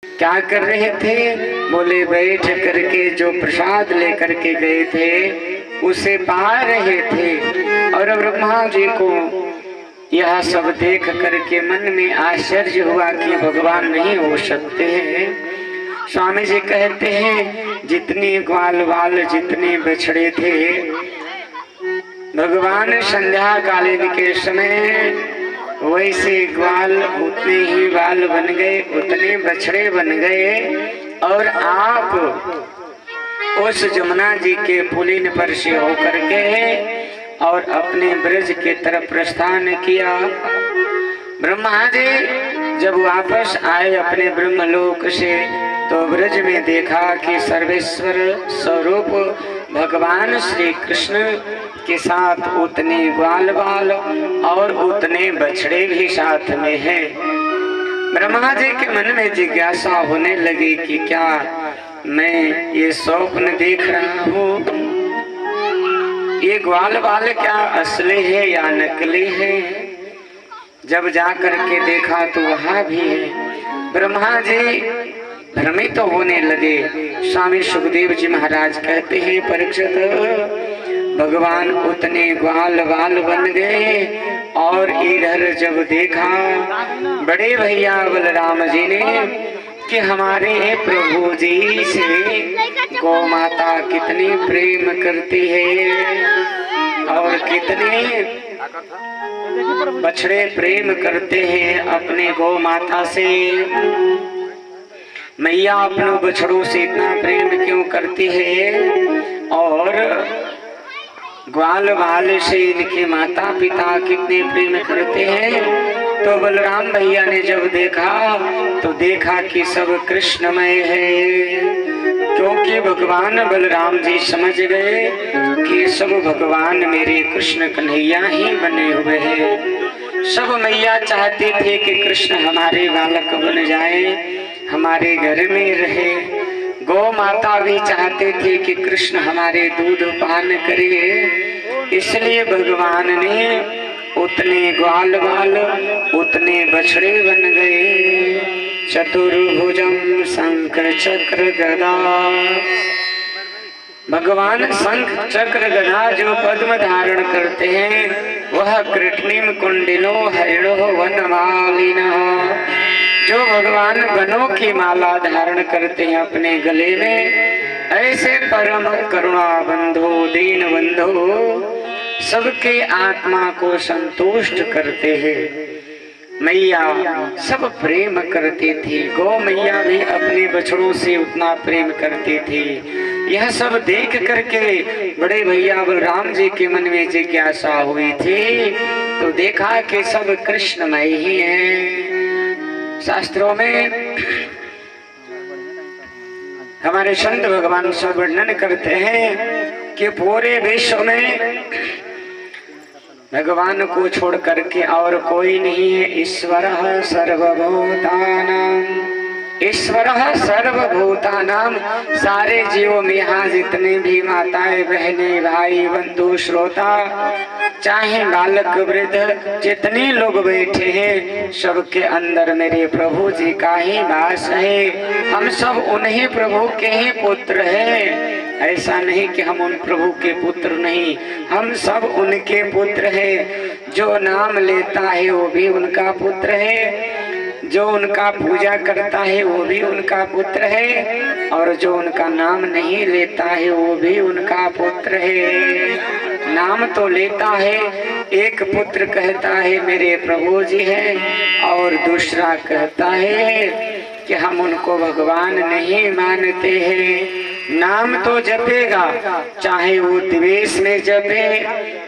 क्या कर रहे थे? बोले बैठ करके जो प्रसाद लेकर के गए थे उसे पा रहे थे। और ब्रह्मा जी को यह सब देख करके मन में आश्चर्य हुआ कि भगवान नहीं हो सकते हैं। स्वामी जी कहते हैं जितने ग्वाल बाल जितने बछड़े थे भगवान संध्या कालीन के समय वैसे ग्वाल उतने ही बाल बन गए, उतने बछड़े बन गए। और आप उस जमुना जी के पुलिन पर से होकर के और अपने ब्रज के तरफ प्रस्थान किया। ब्रह्मा जी जब वापस आए अपने ब्रह्मलोक से तो ब्रज में देखा कि सर्वेश्वर स्वरूप भगवान श्री कृष्ण के साथ उतने ग्वाल बाल और उतने बछड़े भी साथ में हैं। ब्रह्मा जी के मन में जिज्ञासा होने लगी कि क्या मैं ये स्वप्न देख रहा हूँ, ये ग्वाल बाल क्या असली है या नकली है। जब जा करके देखा तो वहाँ भी है। ब्रह्मा जी भ्रमित तो होने लगे। स्वामी सुखदेव जी महाराज कहते हैं परीक्षित भगवान उतने ग्वाल बाल बन गए और इधर जब देखा बड़े भैया बलराम जी ने कि हमारे प्रभु जी से गौ माता कितनी प्रेम करती है और कितने बछड़े प्रेम करते हैं अपने गौ माता से। मैया अपनों बछड़ों से इतना प्रेम क्यों करती है और ग्वाल बाल से इनके माता पिता कितने प्रेम करते हैं। तो बलराम भैया ने जब देखा तो देखा कि सब कृष्णमय है, क्योंकि भगवान बलराम जी समझ गए कि सब भगवान मेरे कृष्ण कन्हैया ही बने हुए हैं। सब मैया चाहते थे कि कृष्ण हमारे बालक बन जाए, हमारे घर में रहे। गौ माता भी चाहते थे कि कृष्ण हमारे दूध पान करे। इसलिए भगवान ने उतने ग्वाल बाल उतने बछड़े बन गए। चतुर्भुजम शंख चक्र गदा, भगवान शंख चक्र गदा जो पद्म धारण करते हैं वह कृष्णिम कुंडिलो हरिणो वनमालिनः, जो भगवान वनों की माला धारण करते हैं अपने गले में। ऐसे परम करुणा बंधु दीन बंधु सबके आत्मा को संतुष्ट करते हैं। मैया सब प्रेम करती थी, गौ मैया भी अपने बछड़ों से उतना प्रेम करती थी। यह सब देख करके बड़े भैया बलराम जी के मन में जिज्ञासा हुई थी तो देखा कि सब कृष्णमय ही हैं। शास्त्रों में हमारे संत भगवान सब वर्णन करते हैं कि पूरे विश्व में भगवान को छोड़ करके और कोई नहीं है। ईश्वरः सर्वभूतानां, ईश्वरः सर्वभूतानां, सारे जीवों में यहाँ जितने भी माताएं बहनें भाई बंधु श्रोता चाहे बालक वृद्ध जितने लोग बैठे हैं सबके अंदर मेरे प्रभु जी का ही वास है। हम सब उन्हीं प्रभु के ही पुत्र हैं। ऐसा नहीं कि हम उन प्रभु के पुत्र नहीं, हम सब उनके पुत्र हैं। जो नाम लेता है वो भी उनका पुत्र है, जो उनका पूजा करता है वो भी उनका पुत्र है और जो उनका नाम नहीं लेता है वो भी उनका पुत्र है। नाम तो लेता है, एक पुत्र कहता है मेरे प्रभु जी हैं और दूसरा कहता है कि हम उनको भगवान नहीं मानते हैं। नाम तो जपेगा, चाहे वो द्वेष में जपे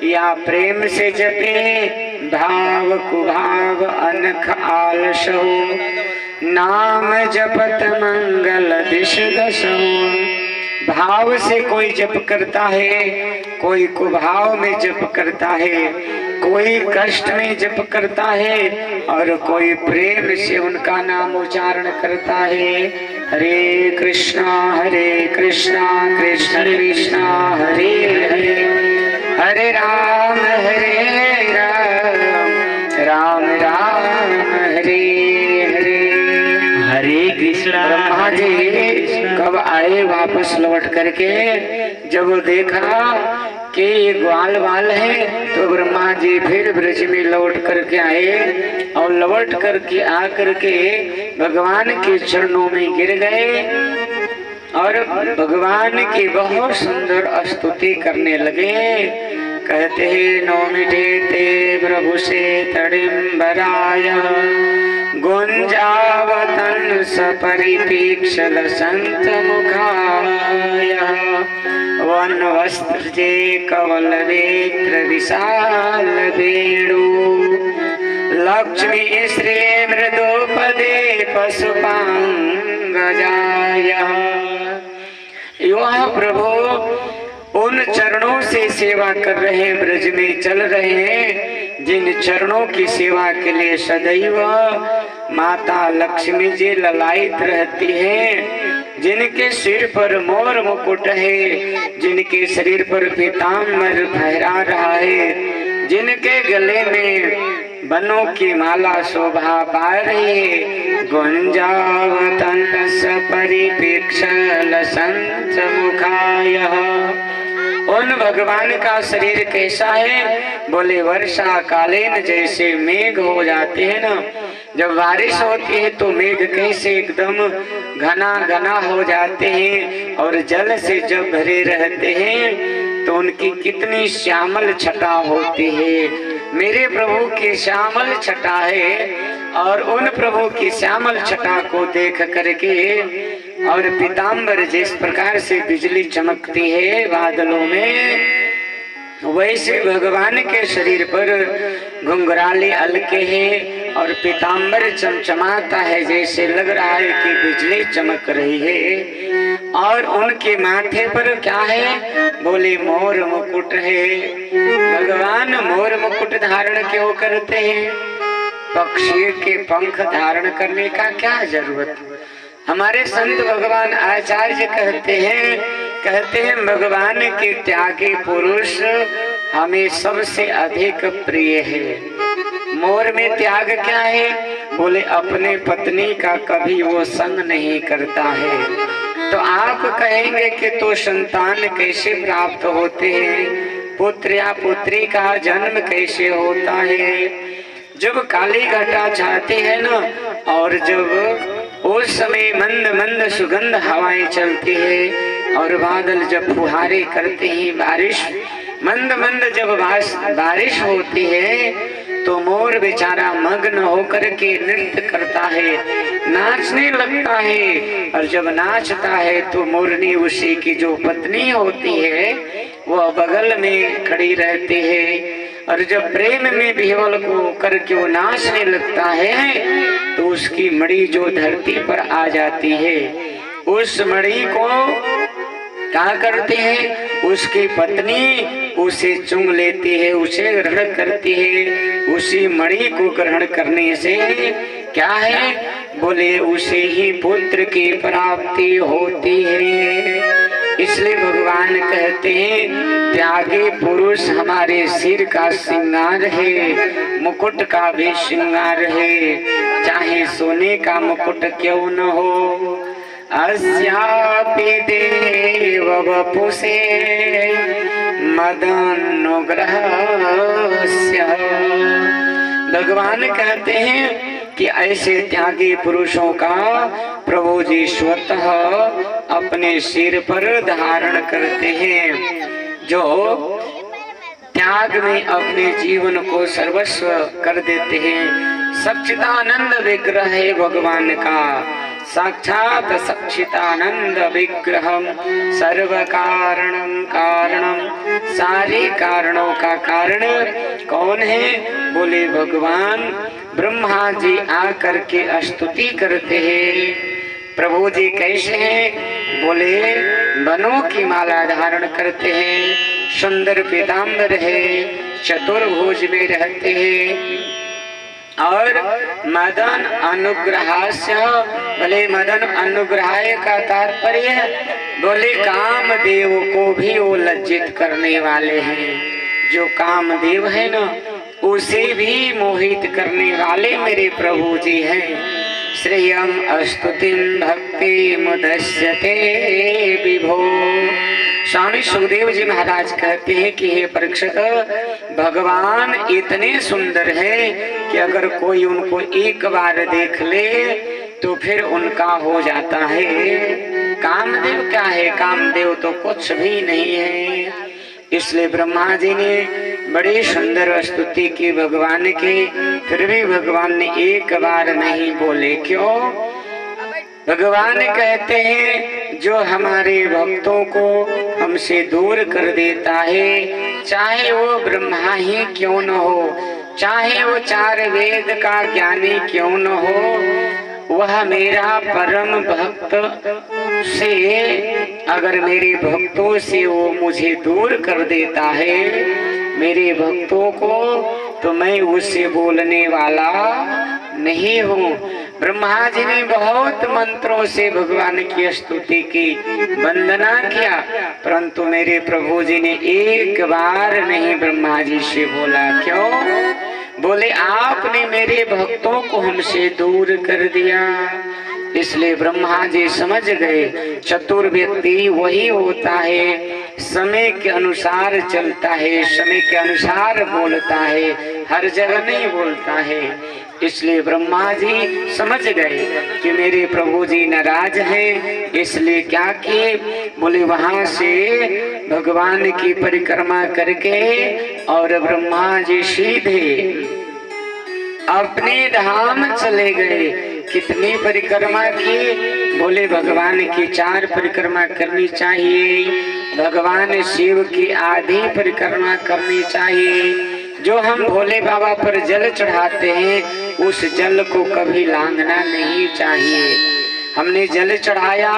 या प्रेम से जपे, भाव कुभाव अनख आलसो, नाम जपत मंगल दिश दशो। भाव से कोई जप करता है, कोई कुभाव में जप करता है, कोई कष्ट में जप करता है और कोई प्रेम से उनका नाम उच्चारण करता है। हरे कृष्णा कृष्ण कृष्णा हरे हरे, हरे राम राम राम राम हरे हरे। हरे कृष्णा। ब्रह्मा जी कब आए वापस लौट करके, जब वो देखा कि ये ग्वाल बाल है, तो ब्रह्मा जी फिर ब्रज में लौट करके आए और लौट करके आकर के भगवान के चरणों में गिर गए और भगवान की बहुत सुंदर स्तुति करने लगे। कहते हैं नौमिटे ते प्रभु से तड़िम्बराय गुंजावतन सपरिपीक्षल संत मुखाय वन वस्त्र जे कवल नेत्र विशाल वेणु लक्ष्मी श्री मृदुपदे पशुपांगजाय। युवा प्रभु उन चरणों से सेवा कर रहे हैं, ब्रज में चल रहे हैं, जिन चरणों की सेवा के लिए सदैव माता लक्ष्मी जी ललायित रहती है, जिनके सिर पर मोर मुकुट है, जिनके शरीर पर पीताम्बर फहरा रहा है, जिनके गले में बनों की माला शोभा पा रही है। गुंजावतन सपरिपीक्षल संत मुखाय। उन भगवान का शरीर कैसा है? बोले वर्षा कालीन जैसे मेघ हो जाते हैं ना, जब बारिश होती है तो मेघ कैसे एकदम घना घना हो जाते हैं और जल से जब भरे रहते हैं तो उनकी कितनी श्यामल छटा होती है। मेरे प्रभु की श्यामल छटा है और उन प्रभु की श्यामल छटा को देख करके और पीताम्बर जिस प्रकार से बिजली चमकती है बादलों में, वैसे भगवान के शरीर पर घुंघराले अलके हैं और पीताम्बर चमचमाता है, जैसे लग रहा है कि बिजली चमक रही है। और उनके माथे पर क्या है? बोले मोर मुकुट है। भगवान मोर मुकुट धारण क्यों करते हैं? पक्षी के पंख धारण करने का क्या जरूरत? हमारे संत भगवान आचार्य कहते हैं भगवान के त्यागी पुरुष हमें सबसे अधिक प्रिय है। मोर में त्याग क्या है? बोले अपने पत्नी का कभी वो संग नहीं करता है। तो आप कहेंगे कि तो संतान कैसे प्राप्त होते हैं, पुत्र या पुत्री का जन्म कैसे होता है? जब काली घटा छाती है ना, और जब उस समय मंद मंद सुगंध हवाएं चलती है और बादल जब फुहारे करते हैं, बारिश मंद मंद जब बारिश होती है, तो मोर बेचारा मग्न होकर के नृत्य करता है, नाचने लगता है। और जब नाचता है तो मोरनी उसी की जो पत्नी होती है वह बगल में खड़ी रहती है। और जब प्रेम में विह्वल को करके वो नाचने लगता है तो उसकी मणि जो धरती पर आ जाती है, उस मणि को क्या करते हैं? उसकी पत्नी उसे चुंग लेती है, उसे ग्रहण करती है। उसी मणि को ग्रहण करने से क्या है? बोले उसे ही पुत्र की प्राप्ति होती है। इसलिए भगवान कहते हैं त्यागी पुरुष हमारे सिर का श्रृंगार है, मुकुट का भी श्रृंगार है, चाहे सोने का मुकुट क्यों न हो। अस्यापि देव वपुषे मदनुग्रहस्य। भगवान कहते हैं कि ऐसे त्यागी पुरुषों का प्रभु जी स्वतः अपने सिर पर धारण करते हैं, जो त्याग में अपने जीवन को सर्वस्व कर देते हैं। सच्चिदानंद विग्रह है भगवान का, साक्षात सच्चिदानंद विग्रहम सर्व कारणम कारणम। सारे कारणों का कारण कौन है? बोले भगवान ब्रह्मा जी आकर के स्तुति करते हैं। प्रभु जी कैसे हैं? बोले बनों की माला धारण करते हैं, सुंदर पीताम्बर है, चतुर्भुज में रहते हैं और मदन अनुग्रहास्य। बोले मदन अनुग्रहाय का तात्पर्य बोले कामदेव को भी वो लज्जित करने वाले हैं। जो कामदेव है ना, उसे भी मोहित करने वाले मेरे प्रभु जी हैं। श्रियम स्तुतिं भक्ति मुदस्यते विभो। स्वामी सुखदेव जी महाराज कहते हैं कि हे परीक्षित, भगवान इतने सुंदर है कि अगर कोई उनको एक बार देख ले तो फिर उनका हो जाता है। कामदेव क्या है? कामदेव तो कुछ भी नहीं है। इसलिए ब्रह्मा जी ने बड़ी सुंदर स्तुति की भगवान की, फिर भी भगवान ने एक बार नहीं बोले। क्यों? भगवान कहते हैं जो हमारे भक्तों को हमसे दूर कर देता है, चाहे वो ब्रह्मा ही क्यों न हो, चाहे वो 4 वेद का ज्ञानी क्यों न हो, वह मेरा परम भक्त से, अगर मेरे भक्तों से वो मुझे दूर कर देता है, मेरे भक्तों को, तो मैं उससे बोलने वाला नहीं हूँ। ब्रह्मा जी ने बहुत मंत्रों से भगवान की स्तुति की, वंदना किया, परंतु मेरे प्रभु जी ने एक बार नहीं ब्रह्मा जी से बोला। क्यों? बोले आपने मेरे भक्तों को हमसे दूर कर दिया। इसलिए ब्रह्मा जी समझ गए चतुर व्यक्ति वही होता है, समय के अनुसार चलता है, समय के अनुसार बोलता है, हर जगह नहीं बोलता है। इसलिए ब्रह्मा जी समझ गए कि मेरे प्रभु जी नाराज हैं, इसलिए क्या किए? बोले वहां से भगवान की परिक्रमा करके और ब्रह्मा जी सीधे अपने धाम चले गए। कितनी परिक्रमा की? बोले भगवान की 4 परिक्रमा करनी चाहिए, भगवान शिव की आधी परिक्रमा करनी चाहिए। जो हम भोले बाबा पर जल चढ़ाते हैं उस जल को कभी लांघना नहीं चाहिए। हमने जल चढ़ाया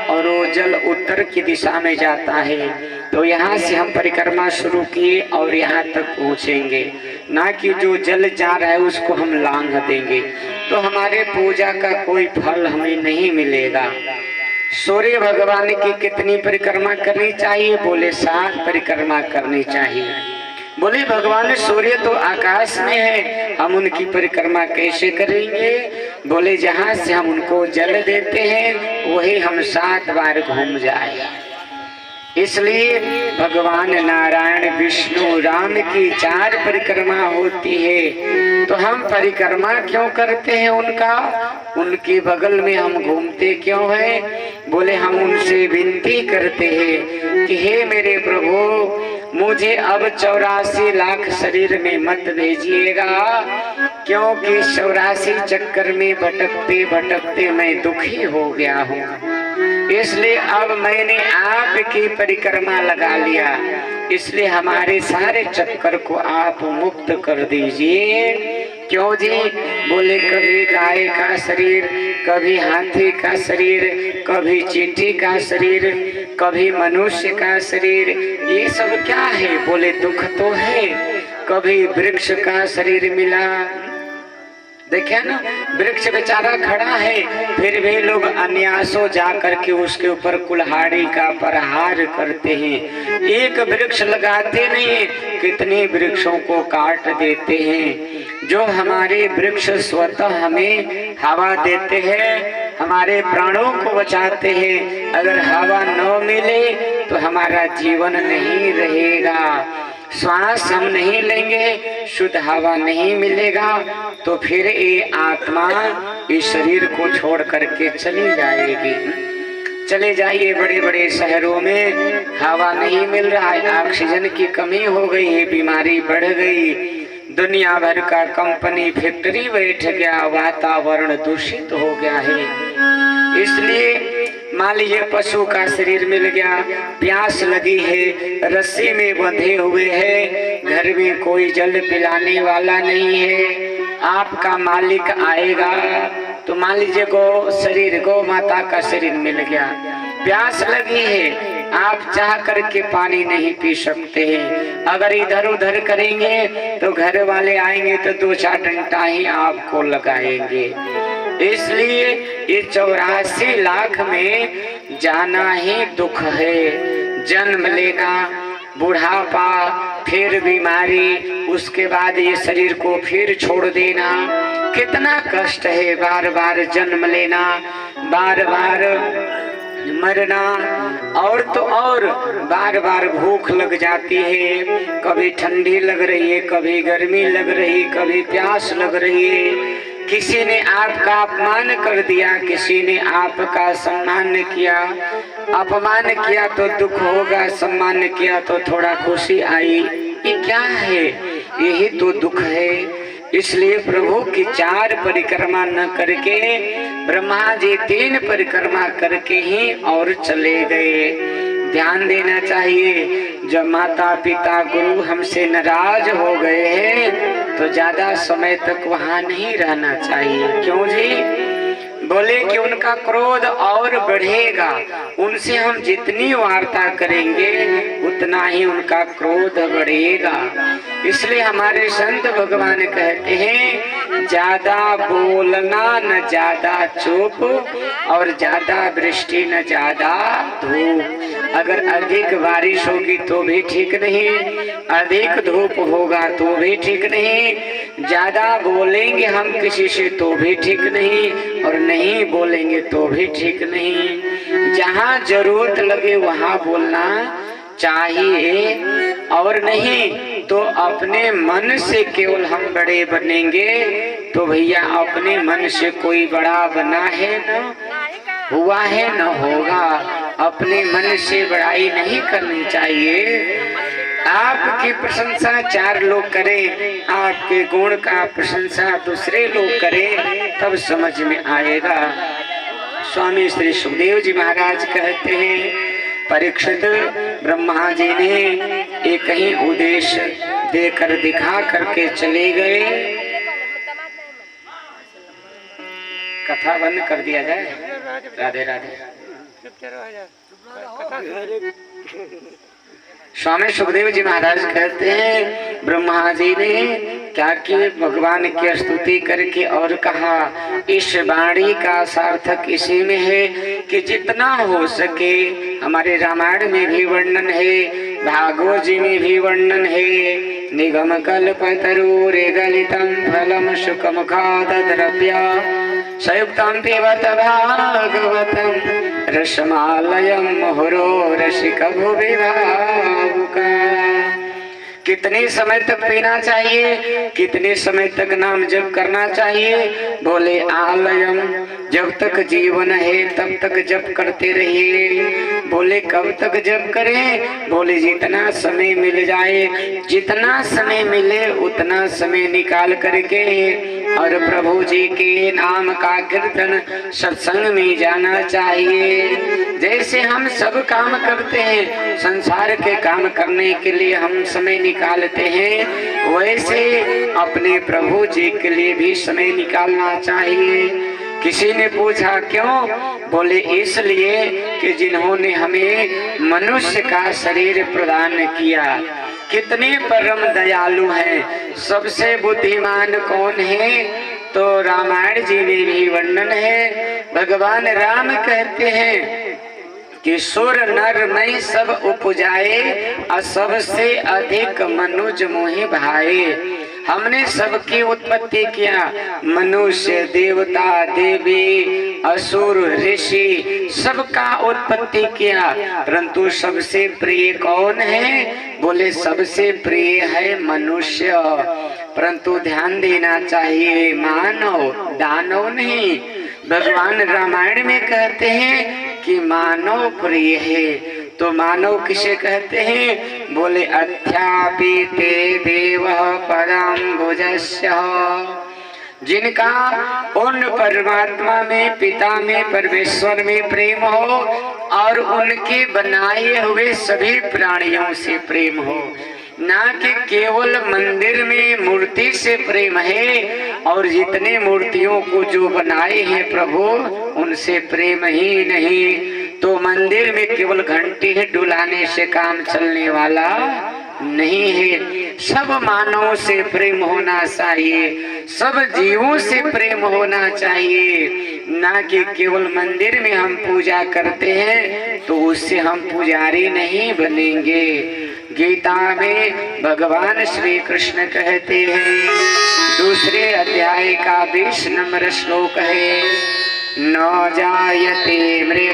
और वो जल उत्तर की दिशा में जाता है, तो यहाँ से हम परिक्रमा शुरू किए और यहाँ तक पहुँचेंगे, ना कि जो जल जा रहा है उसको हम लांघ देंगे, तो हमारे पूजा का कोई फल हमें नहीं मिलेगा। सूर्य भगवान की कितनी परिक्रमा करनी चाहिए? बोले 7 परिक्रमा करनी चाहिए। बोले भगवान सूर्य तो आकाश में है, हम उनकी परिक्रमा कैसे करेंगे? बोले जहाँ से हम उनको जल देते हैं वही हम 7 बार घूम जाए। इसलिए भगवान नारायण विष्णु राम की 4 परिक्रमा होती है, तो हम परिक्रमा क्यों करते हैं उनका? उनके बगल में हम घूमते क्यों हैं? बोले हम उनसे विनती करते हैं कि हे मेरे प्रभु, मुझे अब 84 लाख शरीर में मत भेजिएगा, क्योंकि 84 चक्कर में भटकते भटकते मैं दुखी हो गया हूँ। इसलिए अब मैंने आपकी परिक्रमा लगा लिया, इसलिए हमारे सारे चक्कर को आप मुक्त कर दीजिए। क्यों जी? बोले कभी गाय का शरीर, कभी हाथी का शरीर, कभी चींटी का शरीर, कभी मनुष्य का शरीर, ये सब क्या है? बोले दुख तो है। कभी वृक्ष का शरीर मिला, देखे ना, वृक्ष बेचारा खड़ा है, फिर भी लोग अन्यासों जा करके उसके ऊपर कुल्हाड़ी का प्रहार करते हैं। एक वृक्ष लगाते नहीं, कितने वृक्षों को काट देते हैं। जो हमारे वृक्ष स्वतः हमें हवा देते हैं, हमारे प्राणों को बचाते हैं, अगर हवा न मिले तो हमारा जीवन नहीं रहेगा। श्वास हम नहीं लेंगे, शुद्ध हवा नहीं मिलेगा, तो फिर ये आत्मा इस शरीर को छोड़ करके चली जाएगी। चले जाइए, बड़े बड़े शहरों में हवा नहीं मिल रहा है, ऑक्सीजन की कमी हो गई है, बीमारी बढ़ गई, दुनिया भर का कंपनी फैक्ट्री बैठ गया, वातावरण दूषित हो गया है। इसलिए मान लीजिए पशु का शरीर मिल गया, प्यास लगी है, रस्सी में बंधे हुए है, घर में कोई जल पिलाने वाला नहीं है, आपका मालिक आएगा तो मान लीजिए गौ माता का शरीर मिल गया, प्यास लगी है, आप चाह करके पानी नहीं पी सकते हैं, अगर इधर उधर करेंगे तो घर वाले आएंगे तो 2-4 डंडा ही आपको लगाएंगे। इसलिए ये 84 लाख में जाना ही दुख है। जन्म लेना, बुढ़ापा, फिर बीमारी, उसके बाद ये शरीर को फिर छोड़ देना, कितना कष्ट है, बार बार जन्म लेना, बार बार मरना, और तो और बार बार भूख लग जाती है, कभी ठंडी लग रही है, कभी गर्मी लग रही, कभी प्यास लग रही है। किसी ने आपका अपमान कर दिया, किसी ने आपका सम्मान किया। अपमान किया तो दुख होगा, सम्मान किया तो थोड़ा खुशी आई। ये क्या है? यही तो दुख है। इसलिए प्रभु की 4 परिक्रमा न करके ब्रह्मा जी 3 परिक्रमा करके ही और चले गए। ध्यान देना चाहिए, जब माता पिता गुरु हमसे नाराज हो गए हैं तो ज्यादा समय तक वहां नहीं रहना चाहिए। क्यों जी? बोले कि उनका क्रोध और बढ़ेगा। उनसे हम जितनी वार्ता करेंगे उतना ही उनका क्रोध बढ़ेगा। इसलिए हमारे संत भगवान कहते हैं, ज्यादा बोलना न ज्यादा चुप, और ज्यादा वृष्टि न ज्यादा धूप। अगर अधिक बारिश होगी तो भी ठीक नहीं, अधिक धूप होगा तो भी ठीक नहीं, ज्यादा बोलेंगे हम किसी से तो भी ठीक नहीं, और नहीं बोलेंगे तो भी ठीक नहीं। जहाँ जरूरत लगे वहाँ बोलना चाहिए, और नहीं तो अपने मन से केवल हम बड़े बनेंगे तो भैया अपने मन से कोई बड़ा बना है न हुआ है न होगा। अपने मन से बड़ाई नहीं करनी चाहिए। आपकी प्रशंसा 4 लोग करें, आपके गुण का प्रशंसा दूसरे लोग करें, तब समझ में आएगा। स्वामी श्री सुखदेव जी महाराज कहते हैं, परीक्षित ब्रह्मा जी ने एक ही उद्देश्य देकर दिखा करके चले गए। कथा बंद कर दिया जाए। राधे राधे। स्वामी सुखदेव जी महाराज कहते हैं, ब्रह्मा जी ने क्या किए? भगवान की स्तुति करके और कहा, इस वाणी का सार्थक इसी में है कि जितना हो सके, हमारे रामायण में भी वर्णन है, भागवत जी में भी वर्णन है, निगम कल्पतरु रेगलितम फलम शुकम खाद्रव्य संयुक्तम पिबत भागवतम रसमालयम मुहुरो रसिक भुवि भावुका। कितने समय तक पीना चाहिए? कितने समय तक नाम जप करना चाहिए? बोले आलयम, जब तक जीवन है तब तक जप करते रहिए। बोले कब तक जप करें? बोले जितना समय मिल जाए, जितना समय मिले उतना समय निकाल करके और प्रभु जी के नाम का कीर्तन सत्संग में जाना चाहिए। जैसे हम सब काम करते हैं, संसार के काम करने के लिए हम समय निकालते हैं, वैसे अपने प्रभु जी के लिए भी समय निकालना चाहिए। किसी ने पूछा क्यों? बोले इसलिए कि जिन्होंने हमें मनुष्य का शरीर प्रदान किया, कितने परम दयालु हैं। सबसे बुद्धिमान कौन है? तो रामायण जी में भी वर्णन है। भगवान राम कहते हैं कि सुर नर में सब उपजाए, और सबसे अधिक मनुज मोहि भाए। हमने सबकी उत्पत्ति किया, मनुष्य, देवता, देवी, असुर, ऋषि, सबका उत्पत्ति किया, परंतु सबसे प्रिय कौन है? बोले सबसे प्रिय है मनुष्य। परंतु ध्यान देना चाहिए, मानव, दानव नहीं। भगवान रामायण में कहते हैं कि मानव प्रिय है। तो मानव किसे कहते हैं? बोले अध्यापि ते देव पदाम्बुजस्य, जिनका उन परमात्मा में, पिता में, परमेश्वर में प्रेम हो और उनके बनाए हुए सभी प्राणियों से प्रेम हो, ना कि केवल मंदिर में मूर्ति से प्रेम है। और जितने मूर्तियों को जो बनाए हैं प्रभु, उनसे प्रेम ही नहीं। तो मंदिर में केवल घंटी डुलाने से काम चलने वाला नहीं है। सब मानवों से प्रेम होना चाहिए, सब जीवों से प्रेम होना चाहिए, ना कि केवल मंदिर में हम पूजा करते हैं तो उससे हम पुजारी नहीं बनेंगे। गीता में भगवान श्री कृष्ण कहते हैं, दूसरे अध्याय का 20 नंबर श्लोक है। न जायते मृ